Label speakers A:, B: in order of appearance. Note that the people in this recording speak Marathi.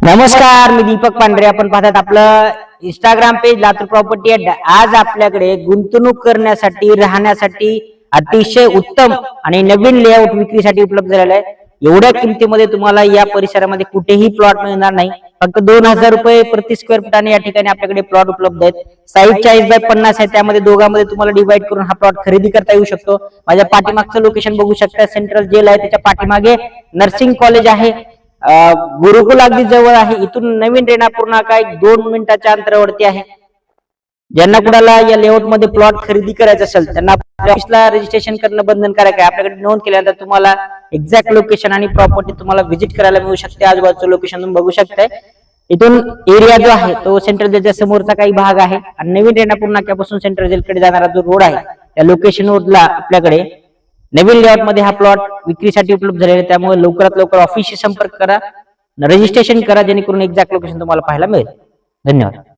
A: नमस्कार, मी दीपक पांढरे. आपण पाहतात आपलं इंस्टाग्राम पेज लातूर प्रॉपर्टी अड्डा. आज आपल्याकडे गुंतवणूक करण्यासाठी, राहण्यासाठी अतिशय उत्तम आणि नवीन लेआउट विक्रीसाठी उपलब्ध झालेला आहे. एवढ्या किमतीमध्ये तुम्हाला या परिसरामध्ये कुठेही प्लॉट मिळणार नाही. फक्त 2000 रुपये प्रति स्क्वेअर फुटाने या ठिकाणी आपल्याकडे प्लॉट उपलब्ध आहेत. साईज 40x50 आहे. त्यामध्ये दोघांमध्ये तुम्हाला डिवाइड करून हा प्लॉट खरेदी करता येऊ शकतो. माझ्या पाठीमागचं लोकेशन बघू शकता. सेंट्रल जेल आहे, त्याच्या पाठीमागे नर्सिंग कॉलेज आहे. गुरुकुल अगदी जवळ आहे. इथून नवीन रेणापूर नाका 2 मिनिटाच्या अंतरावरती आहे. ज्यांना कुणाला या लेआउट मध्ये प्लॉट खरेदी करायचा असेल त्यांना ऑफिसला रजिस्ट्रेशन करणं बंधनकारक आहे. आपल्याकडे नोंद केल्यानंतर तुम्हाला एक्झॅक्ट लोकेशन आणि प्रॉपर्टी तुम्हाला व्हिजिट करायला मिळू शकते. आजूबाजूचं लोकेशन तुम्ही बघू शकताय. इथून एरिया जो आहे तो सेंट्रल जेलच्या समोरचा काही भाग आहे आणि नवीन रेणापूर नाक्यापासून सेंट्रल जेलकडे जाणारा जो रोड आहे त्या लोकेशनवरला आपल्याकडे नवीन लेआउट मध्ये हा प्लॉट विक्रीसाठी उपलब्ध झालेला आहे. त्यामुळे लवकरात लवकर ऑफिसशी संपर्क करा, रजिस्ट्रेशन करा, जेणेकरून एक्झॅक्ट लोकेशन तुम्हाला पाहायला मिळेल. धन्यवाद.